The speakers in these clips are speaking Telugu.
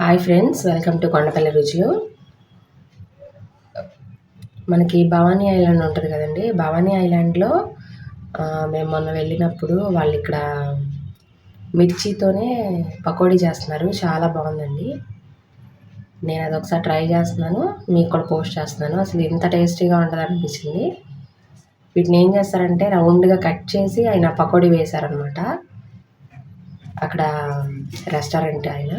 Hi friends, welcome to Kondapalli రుచులు. మనకి భవానీ ఐలాండ్ ఉంటుంది కదండి. భవానీ ఐలాండ్లో మేము మొన్న వెళ్ళినప్పుడు వాళ్ళు ఇక్కడ మిర్చితోనే పకోడీ చేస్తున్నారు. చాలా బాగుందండి. నేను అది ఒకసారి ట్రై చేస్తున్నాను, మీకు కూడా పోస్ట్ చేస్తున్నాను. అసలు ఇంత టేస్టీగా ఉంటుంది అనిపించింది. వీటిని ఏం చేస్తారంటే రౌండ్గా కట్ చేసి ఆయన పకోడీ వేశారనమాట. అక్కడ రెస్టారెంట్ ఆయన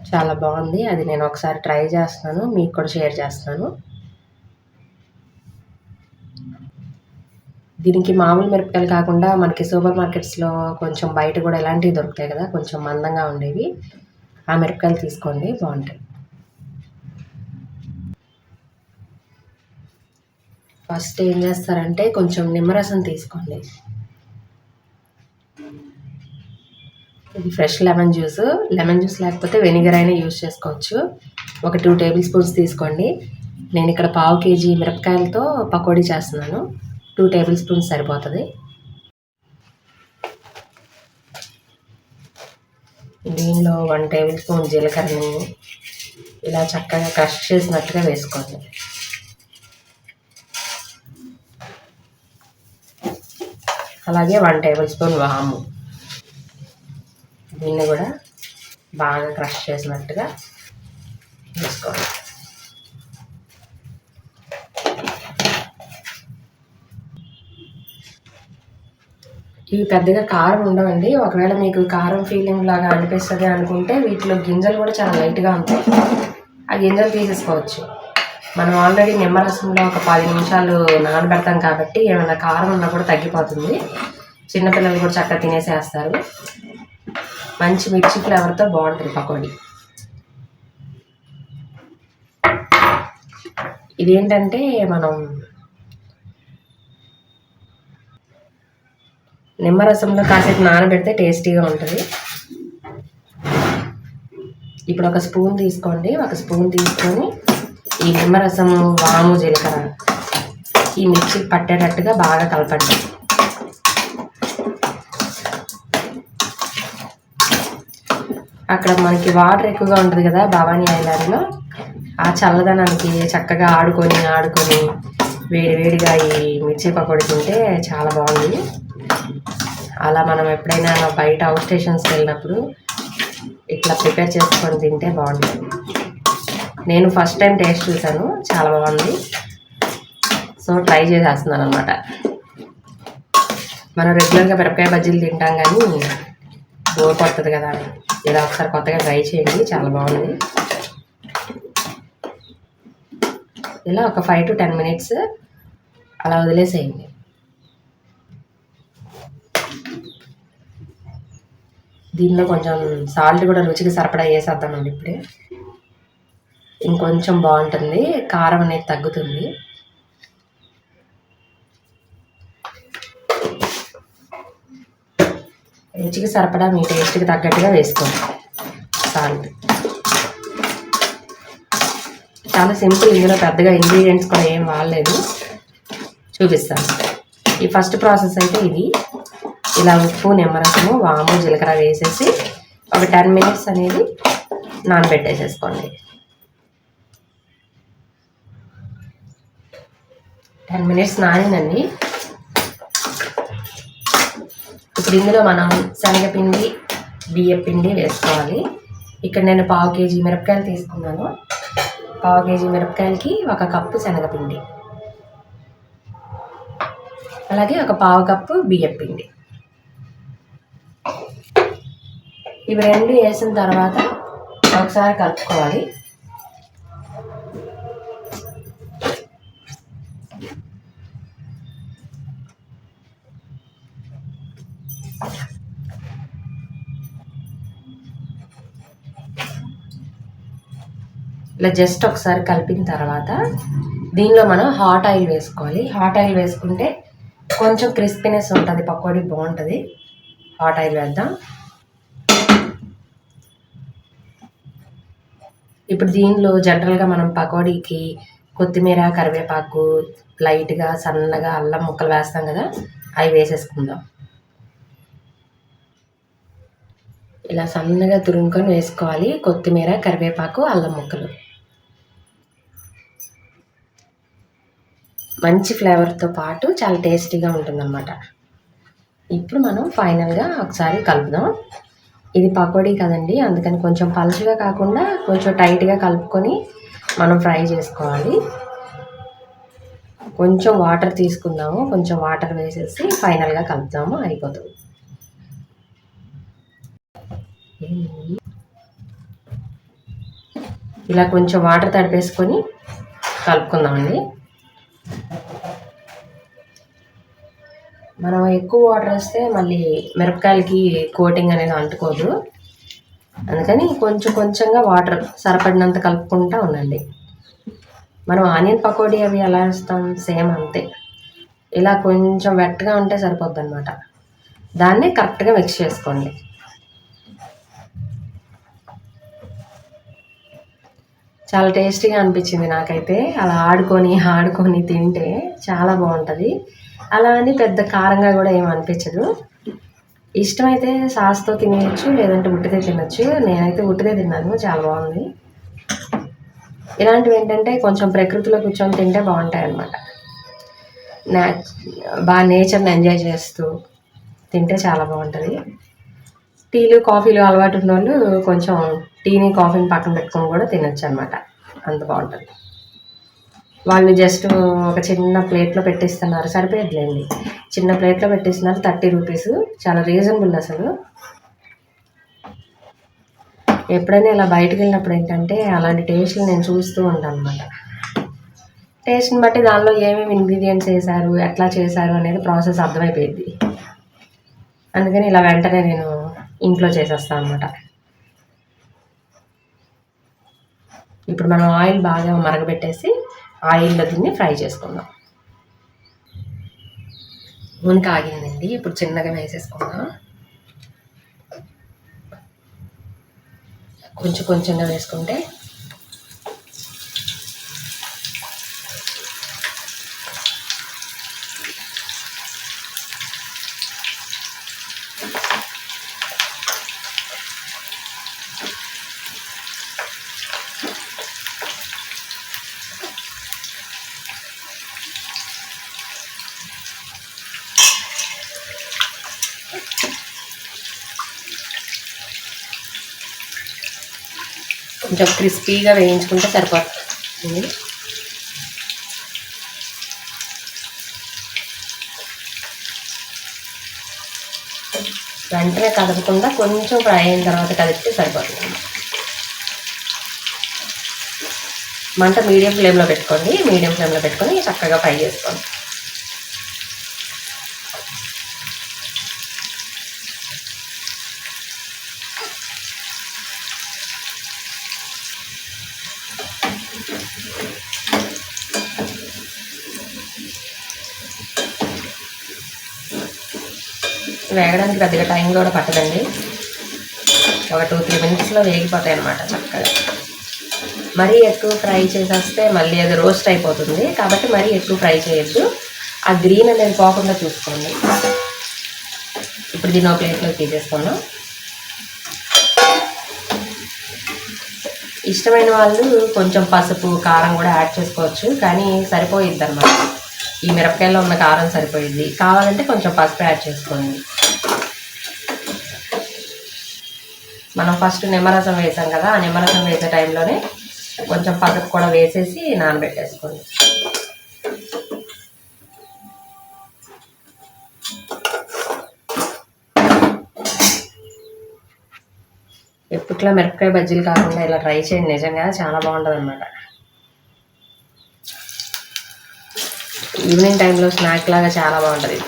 చాలా బాగుంది. అది నేను ఒకసారి ట్రై చేస్తున్నాను, మీకు కూడా షేర్ చేస్తున్నాను. దీనికి మామూలు మిరపకాయలు కాకుండా మనకి సూపర్ మార్కెట్స్లో కొంచెం బయట కూడా ఇలాంటివి దొరుకుతాయి కదా, కొంచెం మందంగా ఉండేవి. ఆ మిరపకాయలు తీసుకోండి, బాగుంటాయి. ఫస్ట్ ఏం చేస్తారంటే కొంచెం నిమ్మరసం తీసుకోండి. ఇది ఫ్రెష్ లెమన్ జ్యూస్ లేకపోతే వెనిగర్ అయినా యూజ్ చేసుకోవచ్చు. ఒక 2 టేబుల్ స్పూన్స్ తీసుకోండి. నేను ఇక్కడ 1/2 కేజీ మిరపకాయలతో పకోడీ చేస్తున్నాను. 2 టేబుల్ స్పూన్స్ సరిపోతుంది. దీనిలో 1 టేబుల్ స్పూన్ జీలకర్రని ఇలా చక్కగా క్రష్ చేసినట్టుగా వేసుకోండి. అలాగే 1 టేబుల్ స్పూన్ వాము, దీన్ని కూడా బాగా క్రష్ చేసినట్టుగా వేసుకోండి. ఇవి పెద్దగా కారం ఉండవండి. ఒకవేళ మీకు కారం ఫీలింగ్ లాగా అనిపిస్తుంది అనుకుంటే వీటిలో గింజలు కూడా చాలా లైట్గా ఉంటాయి. ఆ గింజలు తీసేసుకోవచ్చు. మనం ఆల్రెడీ నిమ్మరసంలో ఒక 10 నిమిషాలు నానబెడతాం కాబట్టి ఏమైనా కారం ఉన్నా కూడా తగ్గిపోతుంది. చిన్నపిల్లలు కూడా చక్కగా తినేసేస్తారు. మంచి మిర్చి ఫ్లేవర్తో బాగుంటుంది పకోడీ. ఇదేంటంటే మనం నిమ్మరసంలో కాసేపు నానబెడితే టేస్టీగా ఉంటుంది. ఇప్పుడు ఒక స్పూన్ తీసుకోండి. ఒక స్పూన్ తీసుకొని ఈ నిమ్మరసం, వాము, జీలకర్ర ఈ మిర్చికి పట్టేటట్టుగా బాగా కలపండి. అక్కడ మనకి వాటర్ ఎక్కువగా ఉంటుంది కదా భవానీ ఐలాండ్లో. ఆ చల్లదనానికి చక్కగా ఆడుకొని వేడివేడిగా ఈ మిర్చి పకోడీ తింటే చాలా బాగుంది. అలా మనం ఎప్పుడైనా బయట అవుట్ స్టేషన్స్కి వెళ్ళినప్పుడు ఇట్లా ప్రిపేర్ చేసుకొని తింటే బాగుంటుంది. నేను ఫస్ట్ టైం టేస్ట్ చూశాను, చాలా బాగుంది. సో ట్రై చేసేస్తున్నాను అనమాట. మనం రెగ్యులర్గా మిరపకాయ బజ్జీలు తింటాం కానీ బోర్ కొడుతుంది కదా, ఇలా ఒకసారి కొత్తగా ట్రై చేయండి, చాలా బాగుంది. ఇలా ఒక 5 to 10 మినిట్స్ అలా వదిలేసేయండి. దీనిలో కొంచెం సాల్ట్ కూడా రుచికి సరిపడా వేసేద్దామండి. ఇప్పుడే ఇంకొంచెం బాగుంటుంది, కారం అనేది తగ్గుతుంది. రుచికి సరిపడా మీ టేస్ట్కి తగ్గట్టుగా వేసుకోండి సాల్ట్. చాలా సింపుల్, ఇందులో పెద్దగా ఇంగ్రీడియంట్స్ కూడా ఏం వాడలేదు. చూపిస్తాను. ఈ ఫస్ట్ ప్రాసెస్ అయితే ఇది. ఇలా ఉప్పు, నిమ్మరసము, వాము, జీలకర్ర వేసేసి ఒక 10 మినిట్స్ అనేది నానబెట్టేసేసుకోండి. 10 మినిట్స్ నానినండి. ఇప్పుడు ఇందులో మనం శనగపిండి, బియ్యపిండి వేసుకోవాలి. ఇక్కడ నేను 1/2 కేజీ మిరపకాయలు తీసుకున్నాను. 1/2 కేజీ మిరపకాయలకి 1 కప్పు శనగపిండి, అలాగే 1/4 కప్పు బియ్యపిండి. ఇవి రెండు వేసిన తర్వాత ఒకసారి కలుపుకోవాలి. ఇలా జస్ట్ ఒకసారి కలిపిన తర్వాత దీనిలో మనం హాట్ ఆయిల్ వేసుకోవాలి. హాట్ ఆయిల్ వేసుకుంటే కొంచెం క్రిస్పీనెస్ ఉంటుంది, పకోడీ బాగుంటుంది. హాట్ ఆయిల్ వేద్దాం. ఇప్పుడు దీనిలో జనరల్గా మనం పకోడీకి కొత్తిమీర, కరివేపాకు, లైట్గా సన్నగా అల్లం ముక్కలు వేస్తాం కదా, అవి వేసేసుకుందాం. ఇలా సన్నగా తురుముకొని వేసుకోవాలి. కొత్తిమీర, కరివేపాకు, అల్లం ముక్కలు మంచి ఫ్లేవర్తో పాటు చాలా టేస్టీగా ఉంటుందన్నమాట. ఇప్పుడు మనం ఫైనల్గా ఒకసారి కలుపుదాం. ఇది పకోడీ కదండి, అందుకని కొంచెం పలుచగా కాకుండా కొంచెం టైట్గా కలుపుకొని మనం ఫ్రై చేసుకోవాలి. కొంచెం వాటర్ తీసుకుందాము, కొంచెం వాటర్ వేసేసి ఫైనల్గా కలుపుదాము, అయిపోతుంది. ఇలా కొంచెం వాటర్ తడిపేసుకొని కలుపుకుందామండి. మనం ఎక్కువ వాటర్ వేస్తే మళ్ళీ మిరపకాయలకి కోటింగ్ అనేది అంటుకోదు, అందుకని కొంచెం కొంచెంగా వాటర్ సరిపడినంత కలుపుకుంటూ ఉండండి. మనం ఆనియన్ పకోడీ అవి ఎలా వేస్తాం సేమ్ అంతే. ఇలా కొంచెం వెట్గా ఉంటే సరిపోద్ది అనమాట. దాన్ని కరెక్ట్గా మిక్స్ చేసుకోండి. చాలా టేస్టీగా అనిపించింది నాకైతే. అలా ఆడుకొని తింటే చాలా బాగుంటుంది. అలా అని పెద్ద కారంగా కూడా ఏం అనిపించదు. ఇష్టమైతే సాస్తో తినేయచ్చు, లేదంటే ఉట్టిదే తినచ్చు. నేనైతే ఉట్టిదే తిన్నాను, చాలా బాగుంది. ఇలాంటివి ఏంటంటే కొంచెం ప్రకృతిలో కూర్చొని తింటే బాగుంటాయి అన్నమాట. బాగా నేచర్ని ఎంజాయ్ చేస్తూ తింటే చాలా బాగుంటుంది. టీలు కాఫీలు అలవాటు ఉన్న వాళ్ళు కొంచెం టీని కాఫీని పక్కన పెట్టుకొని కూడా తినచ్చు అనమాట, అంత బాగుంటుంది. వాళ్ళు జస్ట్ ఒక చిన్న ప్లేట్లో పెట్టిస్తున్నారు, సరిపోయట్లేండి. చిన్న ప్లేట్లో పెట్టిస్తున్నారు, 30 రూపీస్. చాలా రీజనబుల్ అసలు. ఎప్పుడైనా ఇలా బయటకు వెళ్ళినప్పుడు ఏంటంటే అలాంటి టేస్ట్లు నేను చూస్తూ ఉంటాను అనమాట. టేస్ట్ని బట్టి దానిలో ఏమేమి ఇంగ్రీడియంట్స్ వేశారు, ఎట్లా చేశారు అనేది ప్రాసెస్ అర్థమైపోయింది. అందుకని ఇలా వెంటనే నేను ఇంట్లో చేసేస్తాను అనమాట. ఇప్పుడు మనం ఆయిల్ బాగా మరగబెట్టేసి ఆయిల్లో దీన్ని ఫ్రై చేసుకుందాం. నూనె కాగిందండి, ఇప్పుడు చిన్నగా వేసేసుకుందాం. కొంచెం కొంచెంగా వేసుకుంటే కొంచెం క్రిస్పీగా వేయించుకుంటే సరిపోతుంది. వెంటనే కదపకుండా కొంచెం ఫ్రై అయిన తర్వాత కలిపితే సరిపోతుంది. మంట మీడియం ఫ్లేమ్లో పెట్టుకొని చక్కగా ఫ్రై చేసుకోండి. వేగడానికి పెద్దగా టైం కూడా పట్టదండి, ఒక 2-3 మినిట్స్లో వేగిపోతాయి అన్నమాట చక్కగా. మరీ ఎక్కువ ఫ్రై చేసేస్తే మళ్ళీ అది రోస్ట్ అయిపోతుంది, కాబట్టి మరీ ఎక్కువ ఫ్రై చేయొద్దు. ఆ గ్రీన్ అనేది పోకుండా చూసుకోండి. ఇప్పుడు దీని ఒక ప్లేట్లో తీసేసుకున్నాం. ఇష్టమైన వాళ్ళు కొంచెం పసుపు, కారం కూడా యాడ్ చేసుకోవచ్చు, కానీ సరిపోయిద్ది అన్నమాట. ఈ మిరపకాయలో ఉన్న కారం సరిపోయిద్ది. కావాలంటే కొంచెం పసుపు యాడ్ చేసుకోండి. మనం ఫస్ట్ నిమ్మరసం వేసాం కదా, ఆ నిమ్మరసం వేసే టైంలోనే కొంచెం పసుపు కూడా వేసేసి నానబెట్టేసుకోండి. ఎప్పట్లో మిరపకాయ బజ్జీలు కాకుండా ఇలా ట్రై చేయండి, నిజంగా చాలా బాగుంటుంది అన్నమాట. ఈవినింగ్ టైంలో స్నాక్ లాగా చాలా బాగుంటుంది.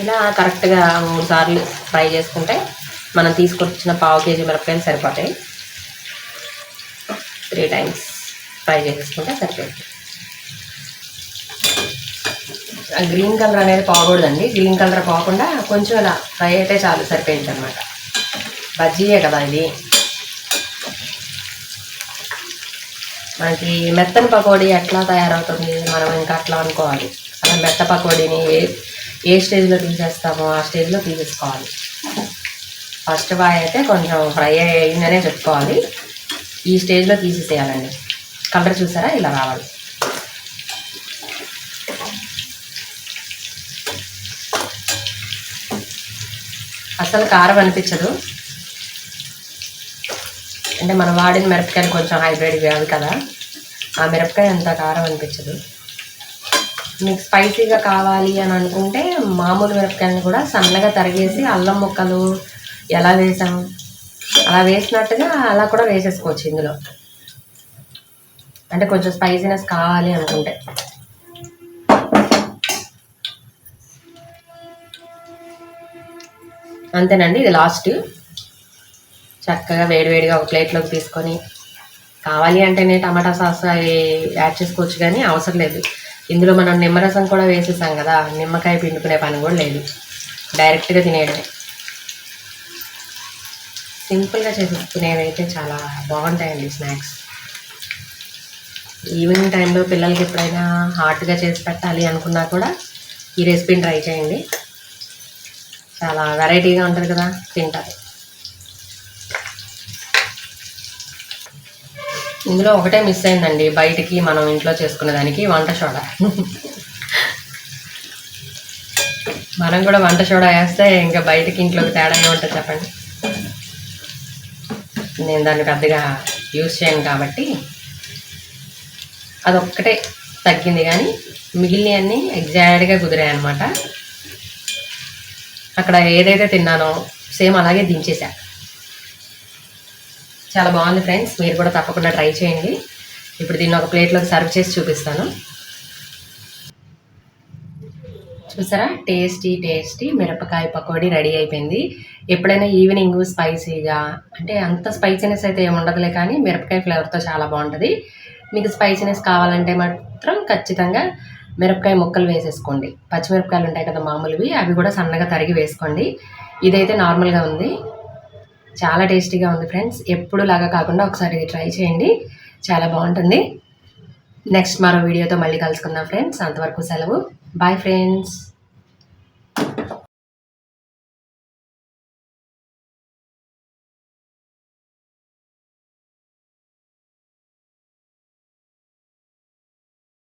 ఇలా కరెక్ట్గా 3 సార్లు ఫ్రై చేసుకుంటే మనం తీసుకొచ్చిన పావు కేజీ మిరపకాయలు సరిపోతాయి. 3 టైమ్స్ ఫ్రై చేసేసుకుంటే సరిపోతుంది. గ్రీన్ కలర్ అనేది పోకూడదండి. గ్రీన్ కలర్ పోకుండా కొంచెం ఇలా ఫ్రై అయితే చాలు, సరిపోయింది అనమాట. బజ్జీయే కదా ఇది. మనకి మెత్తని పకోడీ ఎట్లా తయారవుతుంది, మనం ఇంకా అట్లా అనుకోవాలి. అలా మెత్త పకోడీని ఏ స్టేజ్లో తీసేస్తామో ఆ స్టేజ్లో తీసేసుకోవాలి. ఫస్ట్ బాయ్ అయితే కొంచెం ఫ్రై అయిందనే చెప్పుకోవాలి. ఈ స్టేజ్లో తీసేసేయాలండి. కలర్ చూసారా, ఇలా రావాలి. అసలు కారం అనిపించదు. అంటే మనం వాడిన మిరపకాయలు కొంచెం హైబ్రిడ్ అవి కదా, ఆ మిరపకాయ అంత కారం అనిపించదు. మీకు స్పైసీగా కావాలి అని అనుకుంటే మామూలు మిరపకాయలను కూడా సన్నగా తరిగేసి అల్లం ముక్కలు ఎలా వేసాం అలా వేసినట్టుగా అలా కూడా వేసేసుకోవచ్చు ఇందులో. అంటే కొంచెం స్పైసీనెస్ కావాలి అనుకుంటే. అంతేనండి, ఇది లాస్ట్. చక్కగా వేడివేడిగా ఒక ప్లేట్లోకి తీసుకొని, కావాలి అంటేనే టమాటా సాస్ అవి యాడ్ చేసుకోవచ్చు, కానీ అవసరం లేదు. ఇందులో మనం నిమ్మరసం కూడా వేసేసాం కదా, నిమ్మకాయ పిండుకునే పని కూడా లేదు. డైరెక్ట్గా తినేయడమే. సింపుల్గా చేసుకునేవి అయితే చాలా బాగుంటాయండి స్నాక్స్. ఈవినింగ్ టైంలో పిల్లలకి ఎప్పుడైనా హాట్గా చేసి పెట్టాలి అనుకున్నా కూడా ఈ రెసిపీని ట్రై చేయండి. చాలా వెరైటీగా ఉంటుంది కదా, తింటారు. ఇందులో ఒకటే మిస్ అయిందండి, బయటికి మనం ఇంట్లో చేసుకునే దానికి వంట సోడా. మనం కూడా వంట సోడా వేస్తే ఇంకా బయటికి ఇంట్లోకి తేడా ఏముంటుంది చెప్పండి. నేను దాన్ని పెద్దగా యూజ్ చేయను కాబట్టి అదొక్కటే తగ్గింది, కానీ మిగిలినవన్నీ ఎగ్జాక్ట్గా కుదిరాయి అనమాట. అక్కడ ఏదైతే తిన్నానో సేమ్ అలాగే దించేసా. చాలా బాగుంది ఫ్రెండ్స్, మీరు కూడా తప్పకుండా ట్రై చేయండి. ఇప్పుడు దీన్ని ఒక ప్లేట్లోకి సర్వ్ చేసి చూపిస్తాను. చూసారా, టేస్టీ మిరపకాయ పకోడీ రెడీ అయిపోయింది. ఎప్పుడైనా ఈవినింగ్ స్పైసీగా, అంటే అంత స్పైసీనెస్ అయితే ఏమి ఉండదులే, కానీ మిరపకాయ ఫ్లేవర్తో చాలా బాగుంటుంది. మీకు స్పైసీనెస్ కావాలంటే మాత్రం ఖచ్చితంగా మిరపకాయ ముక్కలు వేసేసుకోండి. పచ్చిమిరపకాయలు ఉంటాయి కదా మామూలువి, అవి కూడా సన్నగా తరిగి వేసుకోండి. ఇదైతే నార్మల్గా ఉంది, చాలా టేస్టీగా ఉంది ఫ్రెండ్స్. ఎప్పుడు లాగా కాకుండా ఒకసారి ఇది ట్రై చేయండి, చాలా బాగుంటుంది. నెక్స్ట్ మరో వీడియోతో మళ్ళీ కలుసుకుందాం ఫ్రెండ్స్. అంతవరకు సెలవు. Bye friends.